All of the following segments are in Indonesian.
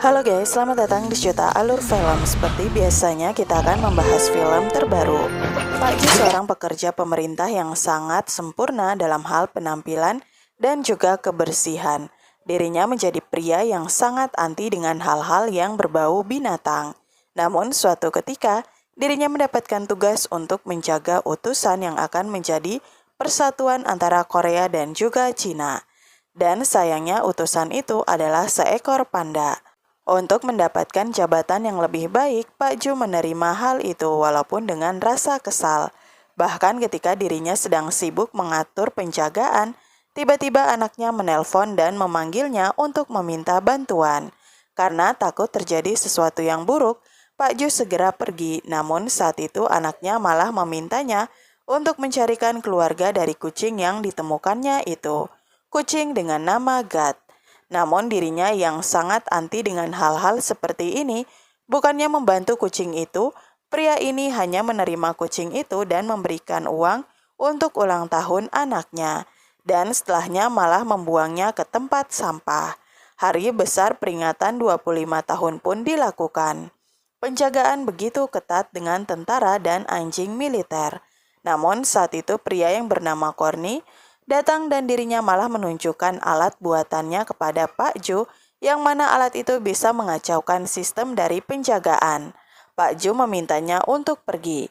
Halo guys, selamat datang di Syuta Alur Film. Seperti biasanya kita akan membahas film terbaru. Pak Ju seorang pekerja pemerintah yang sangat sempurna dalam hal penampilan dan juga kebersihan. Dirinya menjadi pria yang sangat anti dengan hal-hal yang berbau binatang. Namun suatu ketika, dirinya mendapatkan tugas untuk menjaga utusan yang akan menjadi persatuan antara Korea dan juga Cina. Dan sayangnya utusan itu adalah seekor panda. Untuk mendapatkan jabatan yang lebih baik, Pak Ju menerima hal itu walaupun dengan rasa kesal. Bahkan ketika dirinya sedang sibuk mengatur penjagaan, tiba-tiba anaknya menelpon dan memanggilnya untuk meminta bantuan. Karena takut terjadi sesuatu yang buruk, Pak Ju segera pergi, namun saat itu anaknya malah memintanya untuk mencarikan keluarga dari kucing yang ditemukannya itu. Kucing dengan nama Gat. Namun dirinya yang sangat anti dengan hal-hal seperti ini, bukannya membantu kucing itu, pria ini hanya menerima kucing itu dan memberikan uang untuk ulang tahun anaknya. Dan setelahnya malah membuangnya ke tempat sampah. Hari besar peringatan 25 tahun pun dilakukan. Penjagaan begitu ketat dengan tentara dan anjing militer. Namun saat itu pria yang bernama Korni datang dan dirinya malah menunjukkan alat buatannya kepada Pak Ju, yang mana alat itu bisa mengacaukan sistem dari penjagaan. Pak Ju memintanya untuk pergi.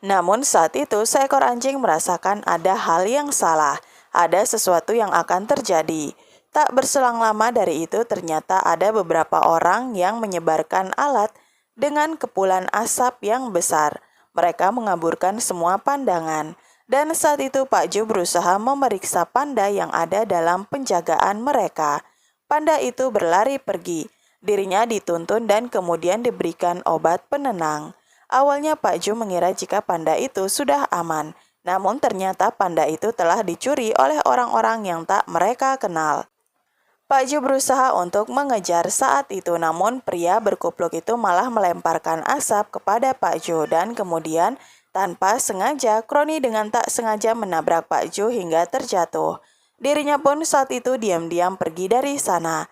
Namun saat itu seekor anjing merasakan ada hal yang salah, ada sesuatu yang akan terjadi. Tak berselang lama dari itu ternyata ada beberapa orang yang menyebarkan alat dengan kepulan asap yang besar. Mereka mengaburkan semua pandangan. Dan saat itu Pak Ju berusaha memeriksa panda yang ada dalam penjagaan mereka. Panda itu berlari pergi. Dirinya dituntun dan kemudian diberikan obat penenang. Awalnya Pak Ju mengira jika panda itu sudah aman. Namun ternyata panda itu telah dicuri oleh orang-orang yang tak mereka kenal. Pak Ju berusaha untuk mengejar saat itu, namun pria berkupluk itu malah melemparkan asap kepada Pak Ju dan kemudian tanpa sengaja, Kroni dengan tak sengaja menabrak Pak Ju hingga terjatuh. Dirinya pun saat itu diam-diam pergi dari sana.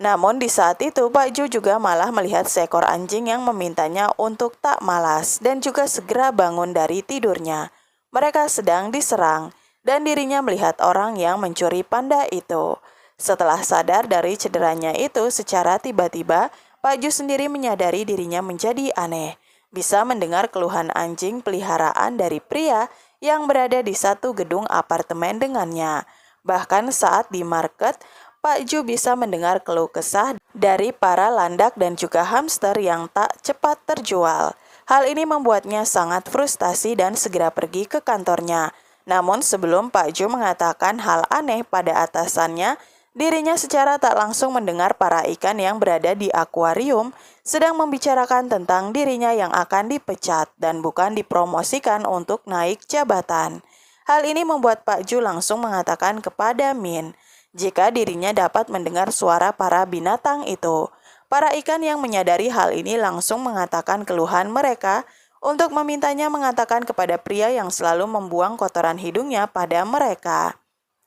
Namun di saat itu Pak Ju juga malah melihat seekor anjing yang memintanya untuk tak malas dan juga segera bangun dari tidurnya. Mereka sedang diserang dan dirinya melihat orang yang mencuri panda itu. Setelah sadar dari cederanya itu secara tiba-tiba, Pak Ju sendiri menyadari dirinya menjadi aneh. Bisa mendengar keluhan anjing peliharaan dari pria yang berada di satu gedung apartemen dengannya. Bahkan saat di market, Pak Ju bisa mendengar keluh kesah dari para landak dan juga hamster yang tak cepat terjual. Hal ini membuatnya sangat frustasi dan segera pergi ke kantornya. Namun sebelum Pak Ju mengatakan hal aneh pada atasannya, dirinya secara tak langsung mendengar para ikan yang berada di akuarium sedang membicarakan tentang dirinya yang akan dipecat dan bukan dipromosikan untuk naik jabatan. Hal ini membuat Pak Ju langsung mengatakan kepada Min jika dirinya dapat mendengar suara para binatang itu. Para ikan yang menyadari hal ini langsung mengatakan keluhan mereka untuk memintanya mengatakan kepada pria yang selalu membuang kotoran hidungnya pada mereka.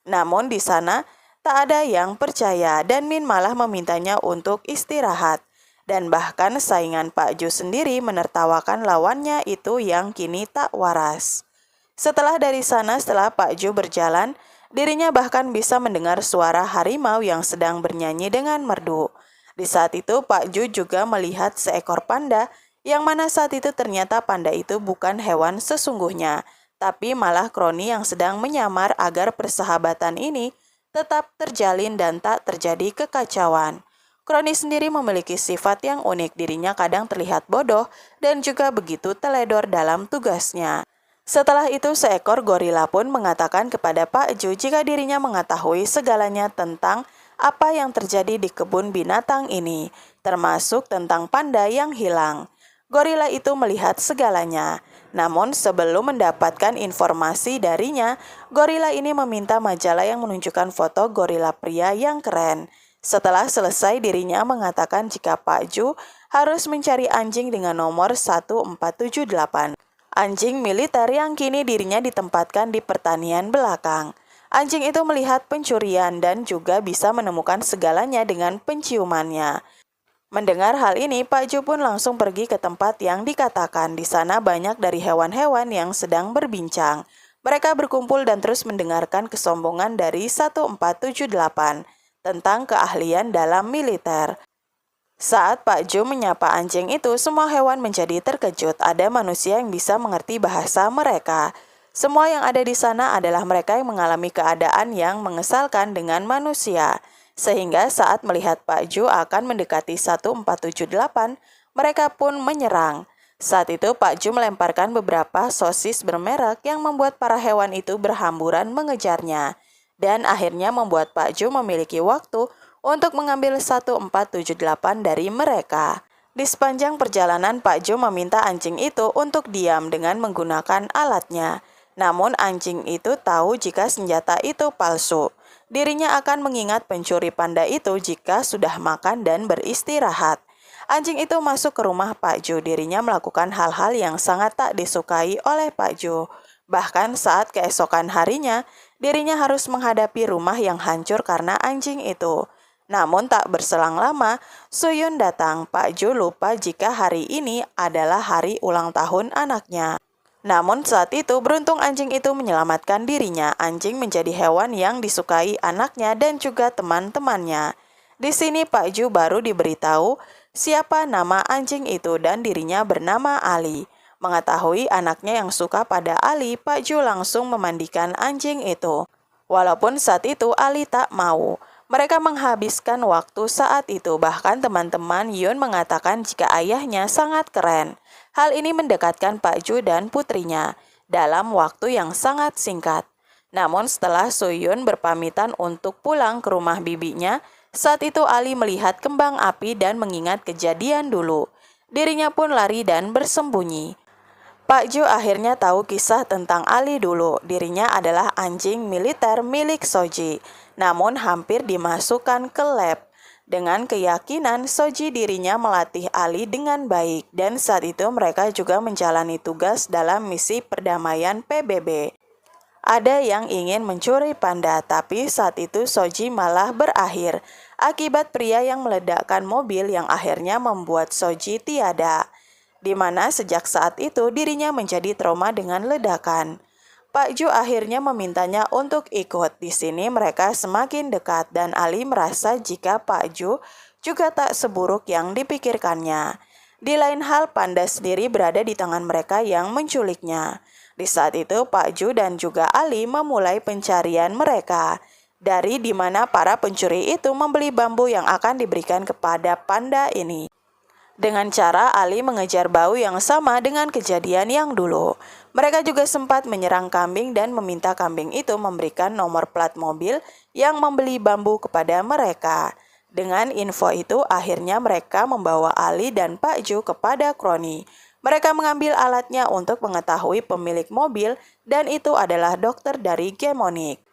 Namun di sana tak ada yang percaya dan Min malah memintanya untuk istirahat. Dan bahkan saingan Pak Ju sendiri menertawakan lawannya itu yang kini tak waras. Setelah dari sana, setelah Pak Ju berjalan, dirinya bahkan bisa mendengar suara harimau yang sedang bernyanyi dengan merdu. Di saat itu Pak Ju juga melihat seekor panda, yang mana saat itu ternyata panda itu bukan hewan sesungguhnya, tapi malah Kroni yang sedang menyamar agar persahabatan ini tetap terjalin dan tak terjadi kekacauan. Kroni sendiri memiliki sifat yang unik, dirinya kadang terlihat bodoh dan juga begitu teledor dalam tugasnya. Setelah itu seekor gorila pun mengatakan kepada Pak Ju jika dirinya mengetahui segalanya tentang apa yang terjadi di kebun binatang ini, termasuk tentang panda yang hilang. Gorila itu melihat segalanya. Namun sebelum mendapatkan informasi darinya, gorila ini meminta majalah yang menunjukkan foto gorila pria yang keren. Setelah selesai dirinya mengatakan jika Pak Ju harus mencari anjing dengan nomor 1478. Anjing militer yang kini dirinya ditempatkan di pertanian belakang. Anjing itu melihat pencurian dan juga bisa menemukan segalanya dengan penciumannya. Mendengar hal ini, Pak Ju pun langsung pergi ke tempat yang dikatakan. Di sana banyak dari hewan-hewan yang sedang berbincang. Mereka berkumpul dan terus mendengarkan kesombongan dari 1478 tentang keahlian dalam militer. Saat Pak Ju menyapa anjing itu, semua hewan menjadi terkejut. Ada manusia yang bisa mengerti bahasa mereka. Semua yang ada di sana adalah mereka yang mengalami keadaan yang mengesalkan dengan manusia. Sehingga saat melihat Pak Ju akan mendekati 1478, mereka pun menyerang. Saat itu Pak Ju melemparkan beberapa sosis bermerek yang membuat para hewan itu berhamburan mengejarnya. Dan akhirnya membuat Pak Ju memiliki waktu untuk mengambil 1478 dari mereka. Di sepanjang perjalanan, Pak Jo meminta anjing itu untuk diam dengan menggunakan alatnya. Namun anjing itu tahu jika senjata itu palsu. Dirinya akan mengingat pencuri panda itu jika sudah makan dan beristirahat. Anjing itu masuk ke rumah Pak Jo. Dirinya melakukan hal-hal yang sangat tak disukai oleh Pak Jo. Bahkan saat keesokan harinya, dirinya harus menghadapi rumah yang hancur karena anjing itu. Namun tak berselang lama, Suyun datang. Pak Jo lupa jika hari ini adalah hari ulang tahun anaknya. Namun saat itu beruntung anjing itu menyelamatkan dirinya. Anjing menjadi hewan yang disukai anaknya dan juga teman-temannya. Di sini Pak Jo baru diberitahu siapa nama anjing itu dan dirinya bernama Ali. Mengetahui anaknya yang suka pada Ali, Pak Jo langsung memandikan anjing itu. Walaupun saat itu Ali tak mau. Mereka menghabiskan waktu saat itu, bahkan teman-teman Yun mengatakan jika ayahnya sangat keren. Hal ini mendekatkan Pak Ju dan putrinya dalam waktu yang sangat singkat. Namun setelah Suyun berpamitan untuk pulang ke rumah bibinya, saat itu Ali melihat kembang api dan mengingat kejadian dulu. Dirinya pun lari dan bersembunyi. Pak Ju akhirnya tahu kisah tentang Ali dulu. Dirinya adalah anjing militer milik Soji. Namun hampir dimasukkan ke lab. Dengan keyakinan Soji dirinya melatih Ali dengan baik. Dan saat itu mereka juga menjalani tugas dalam misi perdamaian PBB. Ada yang ingin mencuri panda, tapi saat itu Soji malah berakhir. Akibat pria yang meledakkan mobil yang akhirnya membuat Soji tiada. Di mana sejak saat itu dirinya menjadi trauma dengan ledakan. Pak Ju akhirnya memintanya untuk ikut. Di sini mereka semakin dekat dan Ali merasa jika Pak Ju juga tak seburuk yang dipikirkannya. Di lain hal, panda sendiri berada di tangan mereka yang menculiknya. Di saat itu Pak Ju dan juga Ali memulai pencarian mereka. Dari di mana para pencuri itu membeli bambu yang akan diberikan kepada panda ini. Dengan cara Ali mengejar bau yang sama dengan kejadian yang dulu. Mereka juga sempat menyerang kambing dan meminta kambing itu memberikan nomor plat mobil yang membeli bambu kepada mereka. Dengan info itu akhirnya mereka membawa Ali dan Pak Ju kepada Kroni. Mereka mengambil alatnya untuk mengetahui pemilik mobil dan itu adalah dokter dari Gemonik.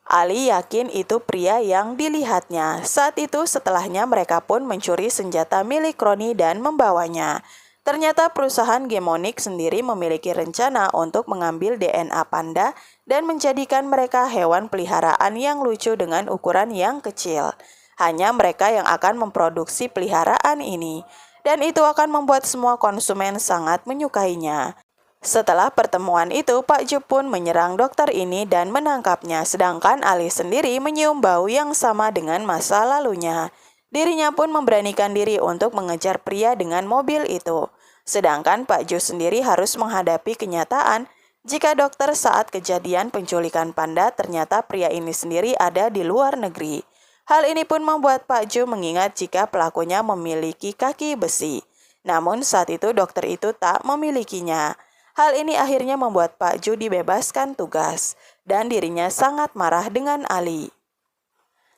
Ali yakin itu pria yang dilihatnya. Saat itu setelahnya mereka pun mencuri senjata milik Kroni dan membawanya. Ternyata perusahaan Gemonik sendiri memiliki rencana untuk mengambil DNA panda dan menjadikan mereka hewan peliharaan yang lucu dengan ukuran yang kecil. Hanya mereka yang akan memproduksi peliharaan ini. Dan itu akan membuat semua konsumen sangat menyukainya. Setelah pertemuan itu, Pak Ju pun menyerang dokter ini dan menangkapnya, sedangkan Ali sendiri menyium bau yang sama dengan masa lalunya. Dirinya pun memberanikan diri untuk mengejar pria dengan mobil itu. Sedangkan Pak Ju sendiri harus menghadapi kenyataan jika dokter saat kejadian penculikan panda ternyata pria ini sendiri ada di luar negeri. Hal ini pun membuat Pak Ju mengingat jika pelakunya memiliki kaki besi. Namun saat itu dokter itu tak memilikinya. Hal ini akhirnya membuat Pak Ju dibebaskan tugas dan dirinya sangat marah dengan Ali.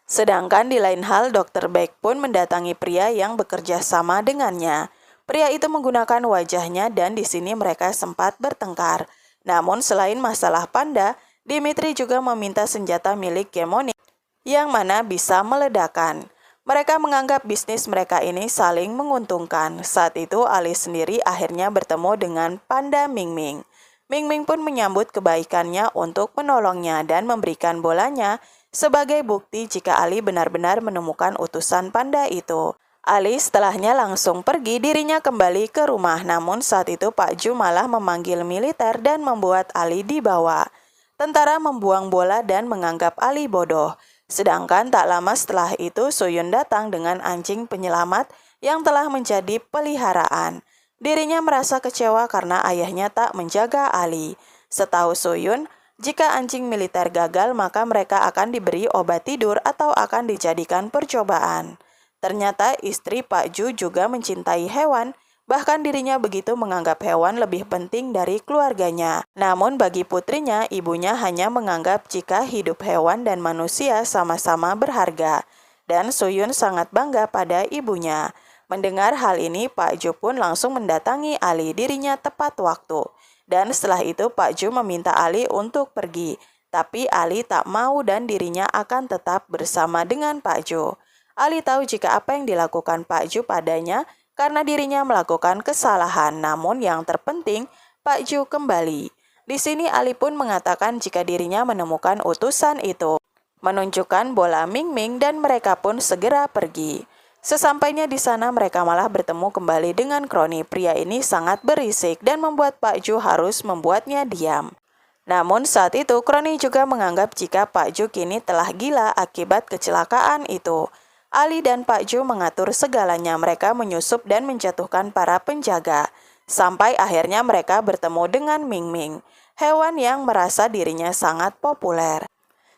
Sedangkan di lain hal, Dr. Beck pun mendatangi pria yang bekerja sama dengannya. Pria itu menggunakan wajahnya dan di sini mereka sempat bertengkar. Namun selain masalah panda, Dimitri juga meminta senjata milik Gemonik yang mana bisa meledakan. Mereka menganggap bisnis mereka ini saling menguntungkan. Saat itu Ali sendiri akhirnya bertemu dengan panda Ming Ming. Ming Ming pun menyambut kebaikannya untuk menolongnya dan memberikan bolanya sebagai bukti jika Ali benar-benar menemukan utusan panda itu. Ali setelahnya langsung pergi, dirinya kembali ke rumah. Namun saat itu Pak Ju malah memanggil militer dan membuat Ali dibawa. Tentara membuang bola dan menganggap Ali bodoh. Sedangkan tak lama setelah itu Suyun datang dengan anjing penyelamat yang telah menjadi peliharaan. Dirinya merasa kecewa karena ayahnya tak menjaga Ali. Setahu Suyun, jika anjing militer gagal maka mereka akan diberi obat tidur atau akan dijadikan percobaan. Ternyata istri Pak Ju juga mencintai hewan, bahkan dirinya begitu menganggap hewan lebih penting dari keluarganya. Namun bagi putrinya, ibunya hanya menganggap jika hidup hewan dan manusia sama-sama berharga. Dan Suyun sangat bangga pada ibunya. Mendengar hal ini, Pak Ju pun langsung mendatangi Ali, dirinya tepat waktu. Dan setelah itu Pak Ju meminta Ali untuk pergi. Tapi Ali tak mau dan dirinya akan tetap bersama dengan Pak Ju. Ali tahu jika apa yang dilakukan Pak Ju padanya karena dirinya melakukan kesalahan. Namun yang terpenting, Pak Ju kembali. Di sini Ali pun mengatakan jika dirinya menemukan utusan itu, menunjukkan bola Ming Ming dan mereka pun segera pergi. Sesampainya di sana mereka malah bertemu kembali dengan Kroni. Pria ini sangat berisik dan membuat Pak Ju harus membuatnya diam. Namun saat itu Kroni juga menganggap jika Pak Ju kini telah gila akibat kecelakaan itu. Ali dan Pak Ju mengatur segalanya, mereka menyusup dan menjatuhkan para penjaga. Sampai akhirnya mereka bertemu dengan Ming Ming, hewan yang merasa dirinya sangat populer.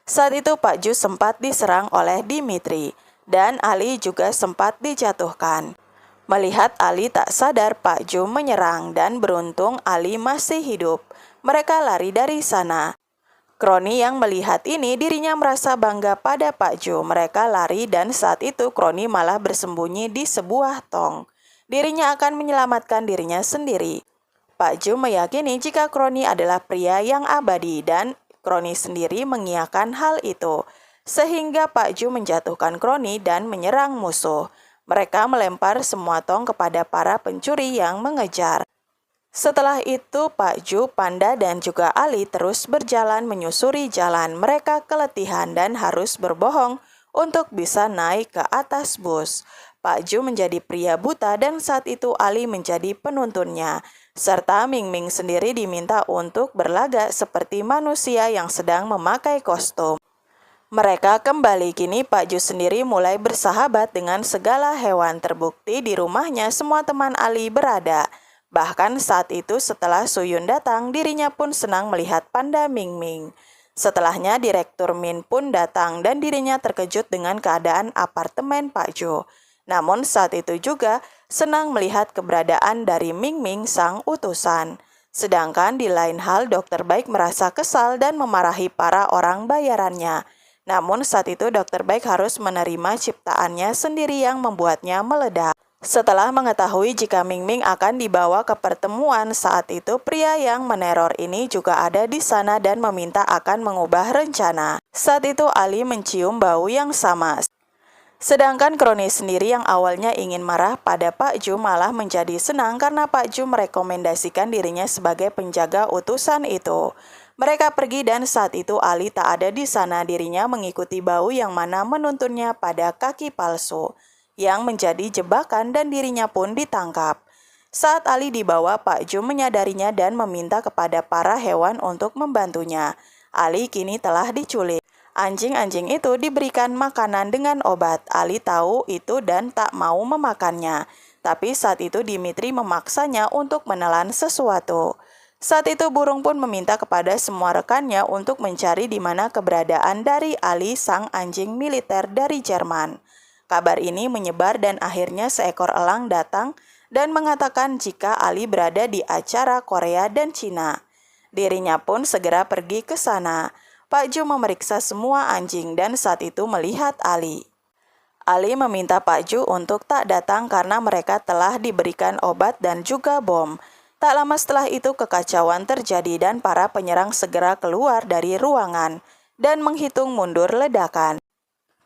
Saat itu Pak Ju sempat diserang oleh Dimitri, dan Ali juga sempat dijatuhkan. Melihat Ali tak sadar, Pak Ju menyerang dan beruntung Ali masih hidup. Mereka lari dari sana. Kroni yang melihat ini dirinya merasa bangga pada Pak Ju. Mereka lari dan saat itu Kroni malah bersembunyi di sebuah tong. Dirinya akan menyelamatkan dirinya sendiri. Pak Ju meyakini jika Kroni adalah pria yang abadi dan Kroni sendiri mengiyakan hal itu. Sehingga Pak Ju menjatuhkan Kroni dan menyerang musuh. Mereka melempar semua tong kepada para pencuri yang mengejar. Setelah itu Pak Ju, Panda dan juga Ali terus berjalan menyusuri jalan. Mereka keletihan dan harus berbohong untuk bisa naik ke atas bus. Pak Ju menjadi pria buta dan saat itu Ali menjadi penuntunnya. Serta Ming Ming sendiri diminta untuk berlagak seperti manusia yang sedang memakai kostum. Mereka kembali, kini Pak Ju sendiri mulai bersahabat dengan segala hewan. Terbukti di rumahnya semua teman Ali berada. Bahkan saat itu setelah Suyun datang, dirinya pun senang melihat Panda Ming Ming. Setelahnya Direktur Min pun datang dan dirinya terkejut dengan keadaan apartemen Pak Ju. Namun saat itu juga senang melihat keberadaan dari Ming Ming sang utusan. Sedangkan di lain hal Dokter Baik merasa kesal dan memarahi para orang bayarannya. Namun saat itu Dokter Baik harus menerima ciptaannya sendiri yang membuatnya meledak. Setelah mengetahui jika Ming Ming akan dibawa ke pertemuan, saat itu pria yang meneror ini juga ada di sana dan meminta akan mengubah rencana. Saat itu Ali mencium bau yang sama. Sedangkan Kroni sendiri yang awalnya ingin marah pada Pak Ju malah menjadi senang karena Pak Ju merekomendasikan dirinya sebagai penjaga utusan itu. Mereka pergi dan saat itu Ali tak ada di sana, dirinya mengikuti bau yang mana menuntunnya pada kaki palsu yang menjadi jebakan dan dirinya pun ditangkap. Saat Ali dibawa, Pak Ju menyadarinya dan meminta kepada para hewan untuk membantunya. Ali kini telah diculik. Anjing-anjing itu diberikan makanan dengan obat. Ali tahu itu dan tak mau memakannya. Tapi saat itu Dimitri memaksanya untuk menelan sesuatu. Saat itu burung pun meminta kepada semua rekannya untuk mencari di mana keberadaan dari Ali sang anjing militer dari Jerman. Kabar ini menyebar dan akhirnya seekor elang datang dan mengatakan jika Ali berada di acara Korea dan Cina. Dirinya pun segera pergi ke sana. Pak Ju memeriksa semua anjing dan saat itu melihat Ali. Ali meminta Pak Ju untuk tak datang karena mereka telah diberikan obat dan juga bom. Tak lama setelah itu kekacauan terjadi dan para penyerang segera keluar dari ruangan dan menghitung mundur ledakan.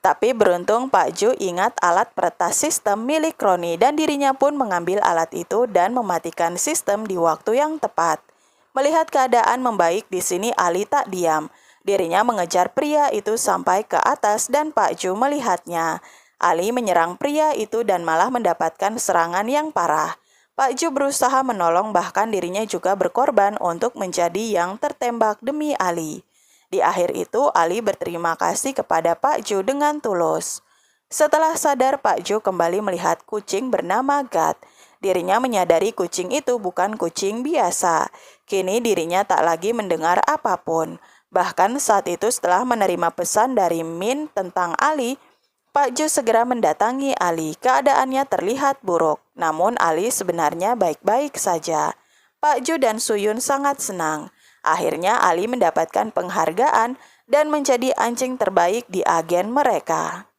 Tapi beruntung Pak Ju ingat alat peretas sistem milik Kroni dan dirinya pun mengambil alat itu dan mematikan sistem di waktu yang tepat. Melihat keadaan membaik di sini Ali tak diam. Dirinya mengejar pria itu sampai ke atas dan Pak Ju melihatnya. Ali menyerang pria itu dan malah mendapatkan serangan yang parah. Pak Ju berusaha menolong, bahkan dirinya juga berkorban untuk menjadi yang tertembak demi Ali. Di akhir itu, Ali berterima kasih kepada Pak Ju dengan tulus. Setelah sadar, Pak Ju kembali melihat kucing bernama Gat. Dirinya menyadari kucing itu bukan kucing biasa. Kini dirinya tak lagi mendengar apapun. Bahkan saat itu setelah menerima pesan dari Min tentang Ali, Pak Ju segera mendatangi Ali. Keadaannya terlihat buruk, namun Ali sebenarnya baik-baik saja. Pak Ju dan Suyun sangat senang. Akhirnya Ali mendapatkan penghargaan dan menjadi anjing terbaik di agen mereka.